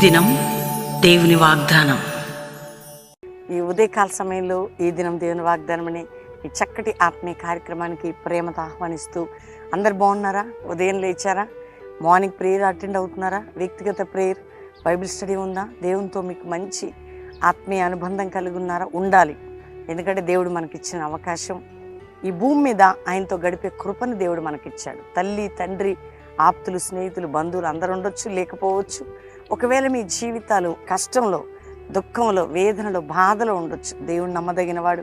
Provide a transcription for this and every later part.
దినం దేవుని వాగ్దానం. ఈ ఉదయకాల సమయంలో ఈ దినం దేవుని వాగ్దానం అనే ఈ చక్కటి ఆత్మీయ కార్యక్రమానికి ప్రేమతో ఆహ్వానిస్తూ, అందరు బాగున్నారా? ఉదయం లేచారా? మార్నింగ్ ప్రేయర్ అటెండ్ అవుతున్నారా? వ్యక్తిగత ప్రేయర్, బైబిల్ స్టడీ ఉందా? దేవునితో మీకు మంచి ఆత్మీయ అనుబంధం కలిగి ఉన్నారా? ఉండాలి. ఎందుకంటే దేవుడు మనకిచ్చిన అవకాశం, ఈ భూమి మీద ఆయనతో గడిపే కృపను దేవుడు మనకిచ్చాడు. తల్లి, తండ్రి, ఆప్తులు, స్నేహితులు, బంధువులు అందరూ ఉండొచ్చు, లేకపోవచ్చు. ఒకవేళ మీ జీవితాలు కష్టంలో, దుఃఖంలో, వేదనలో, బాధలో ఉండొచ్చు. దేవుడు నమ్మదగిన వాడు.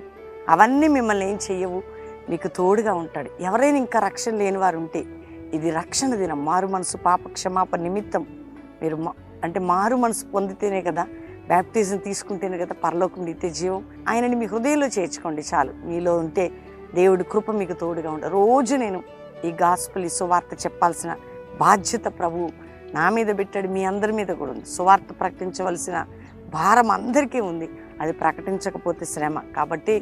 అవన్నీ మిమ్మల్ని ఏం చెయ్యవు, మీకు తోడుగా ఉంటాడు. ఎవరైనా ఇంకా రక్షణ లేని వారు ఉంటే ఇది రక్షణ దినం. మారు మనసు పాప క్షమాపణ నిమిత్తం మీరు మారు మనసు పొందితేనే కదా, బ్యాప్టిజం తీసుకుంటేనే కదా పరలోకం, నిత్య జీవం. ఆయనని మీ హృదయంలో చేర్చుకోండి చాలు. మీలో ఉంటే దేవుడి కృప మీకు తోడుగా ఉంటాడు. రోజు నేను ఈ గాస్పెల్, ఈ సువార్త చెప్పాల్సిన బాధ్యత ప్రభువు నా మీద పెట్టాడు. మీ అందరి మీద కూడా ఉంది. సువార్త ప్రకటించవలసిన భారం అందరికీ ఉంది. అది ప్రకటించకపోతే శ్రమ. కాబట్టి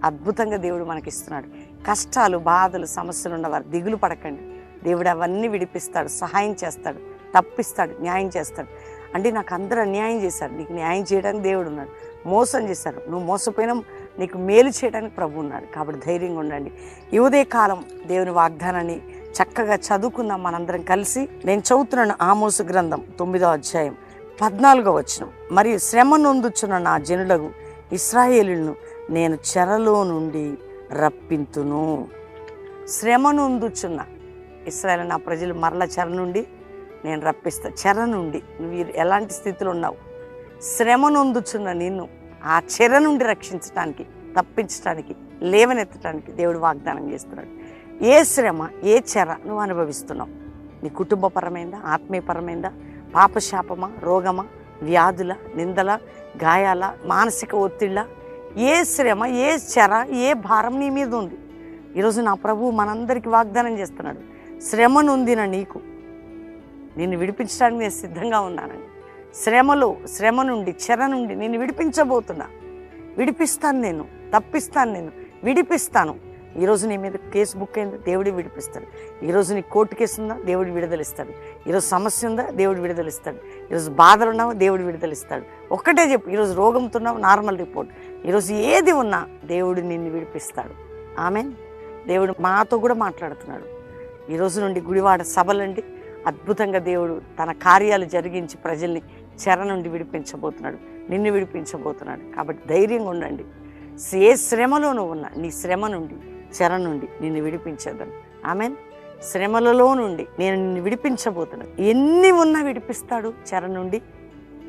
అద్భుతంగా దేవుడు మనకిస్తున్నాడు. కష్టాలు, బాధలు, సమస్యలు ఉన్నవారు దిగులు పడకండి. దేవుడు అవన్నీ విడిపిస్తాడు, సహాయం చేస్తాడు, తప్పిస్తాడు, న్యాయం చేస్తాడు. అంటే నాకు అందరూ అన్యాయం చేశారు, నీకు న్యాయం చేయడానికి దేవుడు ఉన్నాడు. మోసం చేశారు, నువ్వు మోసపోయినా నీకు మేలు చేయడానికి ప్రభు ఉన్నాడు. కాబట్టి ధైర్యంగా ఉండండి. ఈ ఉదయకాలం దేవుని వాగ్దానాన్ని చక్కగా చదువుకుందాం మనందరం కలిసి. నేను చదువుతున్నాను ఆమోసు గ్రంథం 9వ అధ్యాయం 14వ వచనం. మరియు శ్రమ నొందుచున్న నా జనులకు ఇశ్రాయేలును నేను చెరలో నుండి రప్పింతును. శ్రమ నొందుచున్న ఇశ్రాయేలు నా ప్రజలు మరల చెర నుండి నేను రప్పిస్తా. చెర నుండి నువ్వు ఎలాంటి స్థితిలో ఉన్నావు, శ్రమ నొందుచున్న నిన్ను ఆ చెర నుండి రక్షించడానికి, తప్పించడానికి, లేవనెత్తడానికి దేవుడు వాగ్దానం చేస్తున్నాడు. ఏ శ్రమ, ఏ చెర నువ్వు అనుభవిస్తున్నావు? నీ కుటుంబపరమైందా, ఆత్మీయపరమైందా, పాపశాపమా, రోగమా, వ్యాధుల, నిందల, గాయాల, మానసిక ఒత్తిళ్ళ? ఏ శ్రమ, ఏ చెర, ఏ భారం నీ మీద ఉంది? ఈరోజు నా ప్రభువు మనందరికీ వాగ్దానం చేస్తున్నాడు. శ్రమ నొందిన నీకు నిన్ను విడిపించడానికి నేను సిద్ధంగా ఉన్నానండి. శ్రమ నుండి, చెర నుండి నిన్ను విడిపించబోతున్నా. విడిపిస్తాను నేను, తప్పిస్తాను నేను, విడిపిస్తాను. ఈరోజు నీ మీద కేసు బుక్ అయింది, దేవుడు విడిపిస్తాడు. ఈరోజు నీ కోర్టు కేసు ఉందా, దేవుడు విడుదలిస్తాడు. ఈరోజు సమస్య ఉందా, దేవుడు విడుదలిస్తాడు. ఈరోజు బాధలు ఉన్నావా, దేవుడు విడుదలిస్తాడు. ఒక్కటే చెప్పు, ఈరోజు రోగంతో ఉన్నావు, నార్మల్ రిపోర్ట్. ఈరోజు ఏది ఉన్నా దేవుడు నిన్ను విడిపిస్తాడు. ఆమెన్. దేవుడు మాతో కూడా మాట్లాడుతున్నాడు. ఈరోజు నుండి గుడివాడ సభలండి అద్భుతంగా దేవుడు తన కార్యాలు జరిగించి ప్రజల్ని చెర నుండి విడిపించబోతున్నాడు, నిన్ను విడిపించబోతున్నాడు. కాబట్టి ధైర్యంగా ఉండండి. ఏ శ్రమలో నువ్వు ఉన్నా, నీ శ్రమ నుండి, చెర నుండి నిన్ను విడిపించేద్దాను. ఆమెన్. శ్రమలలో నుండి నేను నిన్ను విడిపించబోతున్నాను. ఎన్ని ఉన్నా విడిపిస్తాడు, చెర నుండి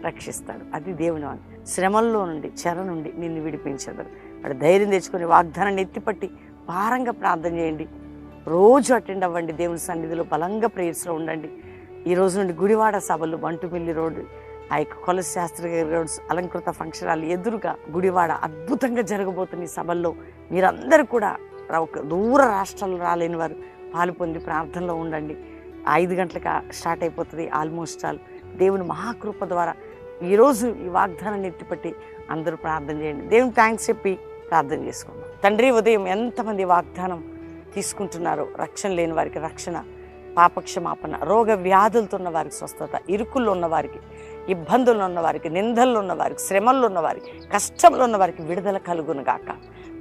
రక్షిస్తాడు. అది దేవుని వాక్కు. శ్రమల్లో నుండి, చెర నుండి నిన్ను విడిపించేద్దాను. అక్కడ ధైర్యం తెచ్చుకొని వాగ్దానాన్ని ఎత్తిపట్టి భారంగా ప్రార్థన చేయండి. రోజు అటెండ్ అవ్వండి. దేవుని సన్నిధిలో బలంగా ప్రేయర్స్లో ఉండండి. ఈ రోజు నుండి గుడివాడ సభలు, బంటుమిల్లి రోడ్డు, ఆ యొక్క కొలసి శాస్త్రి గారి రోడ్స్, అలంకృత ఫంక్షన్ హాల్ ఎదురుగా గుడివాడ అద్భుతంగా జరగబోతున్న ఈ సభల్లో మీరందరూ కూడా దూర రాష్ట్రాలు రాలేని వారు పాలు పొంది ప్రార్థనలో ఉండండి. 5 గంటలకు స్టార్ట్ అయిపోతుంది ఆల్మోస్ట్ ఆల్. దేవుని మహాకృప ద్వారా ఈరోజు ఈ వాగ్దానాన్ని ఎత్తిపట్టి అందరూ ప్రార్థన చేయండి. దేవుని థ్యాంక్స్ చెప్పి ప్రార్థన చేసుకుందాం. తండ్రి, ఉదయం ఎంతమంది వాగ్దానం తీసుకుంటున్నారో, రక్షణ లేని వారికి రక్షణ, పాపక్షమాపణ, రోగ వ్యాధులతో ఉన్న వారికి స్వస్థత, ఇరుకుల్లో ఉన్న వారికి, ఇబ్బందుల్లో ఉన్న వారికి, నిందల్లో ఉన్న వారికి, శ్రమల్లో ఉన్న వారికి, కష్టంలో ఉన్న వారికి విడుదల కలుగును గాక.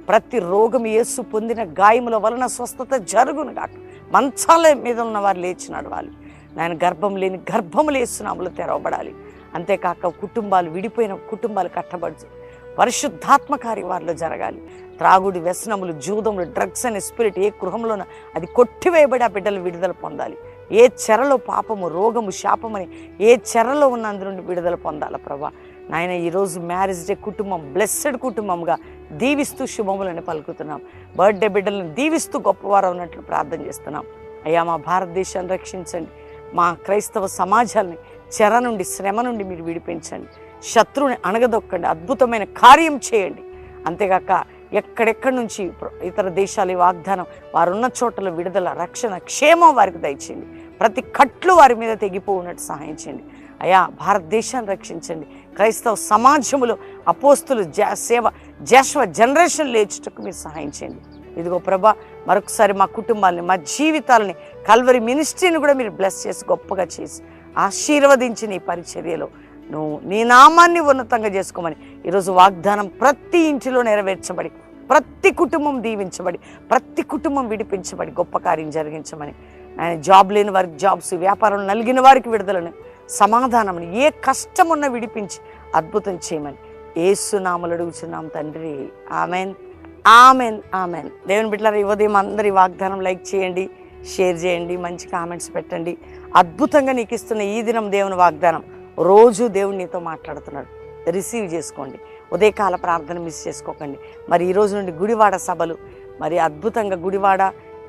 ప్రతి రోగం యేసు పొందిన గాయముల వలన స్వస్థత జరుగును గాక. మంచాల మీద ఉన్న వారు లేచి నడవాలి. నాయన గర్భం లేని గర్భములు యేసునామములో తెరవబడాలి. అంతేకాక కుటుంబాలు, విడిపోయిన కుటుంబాలు కట్టబడి పరిశుద్ధాత్మ కార్యం వారిలో జరగాలి. త్రాగుడు, వ్యసనములు, జూదములు, డ్రగ్స్ అనే స్పిరిట్ ఏ గృహంలోనూ అది కొట్టివేయబడి ఆ బిడ్డలు విడుదల పొందాలి. ఏ చెరలో పాపము, రోగము, శాపమని ఏ చెరలో ఉన్న అందు నుండి విడుదల పొందాలి ప్రభా. నాయన ఈరోజు మ్యారేజ్ డే కుటుంబం బ్లెస్సెడ్ కుటుంబంగా దీవిస్తూ శుభములను పలుకుతున్నాం. బర్త్డే బిడ్డలను దీవిస్తూ గొప్పవారు ఉన్నట్లు ప్రార్థన చేస్తున్నాం. అయ్యా, మా భారతదేశాన్ని రక్షించండి. మా క్రైస్తవ సమాజాన్ని చెర నుండి, శ్రమ నుండి మీరు విడిపించండి. శత్రువుని అణగదొక్కండి, అద్భుతమైన కార్యం చేయండి. అంతేగాక ఎక్కడెక్కడి నుంచి ఇతర దేశాల వాగ్దానం, వారున్న చోట్ల విడుదల, రక్షణ, క్షేమం వారికి దయచేయండి. ప్రతి కట్లు వారి మీద తెగిపోయినట్టు సహాయం చేయండి. అయ్యా, భారతదేశాన్ని రక్షించండి. క్రైస్తవ సమాజంలో అపోస్తులు సేవ జాషువా జనరేషన్ లేచుటకు మీరు సహాయం చేయండి. ఇదిగో ప్రభా, మరొకసారి మా కుటుంబాలని, మా జీవితాలని, కల్వరి మినిస్ట్రీని కూడా మీరు బ్లెస్ చేసి, గొప్పగా చేసి, ఆశీర్వదించి నీ పరిచర్యలో నువ్వు నీ నామాన్ని ఉన్నతంగా చేసుకోమని ఈరోజు వాగ్దానం ప్రతి ఇంటిలో నెరవేర్చబడి, ప్రతి కుటుంబం దీవించబడి, ప్రతి కుటుంబం విడిపించబడి గొప్ప కార్యం జరిగించమని ఆయన జాబ్ లేని వారికి జాబ్స్, వ్యాపారం నలిగిన వారికి విడుదలను, సమాధానమని, ఏ కష్టం ఉన్నా విడిపించి అద్భుతం చేయమని యేసు నామములో అడుగుచున్నాం తండ్రి. Amen, amen, amen. దేవుని బిడ్డలారా, ఈ ఉదయం అందరి వాగ్దానం లైక్ చేయండి, షేర్ చేయండి, మంచి కామెంట్స్ పెట్టండి. అద్భుతంగా నీకు ఇస్తున్న ఈ దినం దేవుని వాగ్దానం. రోజు దేవుడు నీతో మాట్లాడుతున్నాడు, రిసీవ్ చేసుకోండి. ఉదయకాల ప్రార్థన మిస్ చేసుకోకండి. మరి ఈ రోజు నుండి గుడివాడ సభలు, మరి అద్భుతంగా గుడివాడ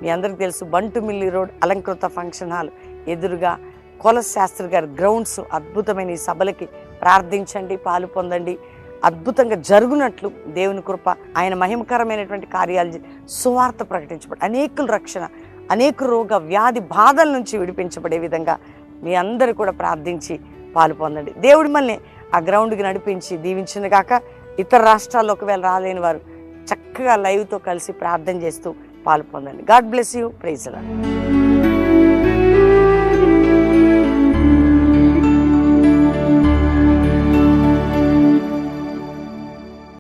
మీ అందరికీ తెలుసు, Bantumilli road Alankrita function hall ఎదురుగా కొలస్ శాస్త్రి గారి గ్రౌండ్స్. అద్భుతమైన ఈ సభలకి ప్రార్థించండి, పాలు పొందండి. అద్భుతంగా జరుగునట్లు దేవుని కృప, ఆయన మహిమకరమైనటువంటి కార్యాలు, సువార్త ప్రకటించబడి అనేకుల రక్షణ, అనేక రోగ వ్యాధి బాధల నుంచి విడిపించబడే విధంగా మీ అందరూ కూడా ప్రార్థించి పాలు పొందండి. దేవుడి మళ్ళీ ఆ గ్రౌండ్కి నడిపించి దీవించింది కాక, ఇతర రాష్ట్రాల్లో ఒకవేళ రాలేని వారు చక్కగా లైవ్తో కలిసి ప్రార్థన చేస్తూ పాలు పొందండి. God bless you. Praise the lord.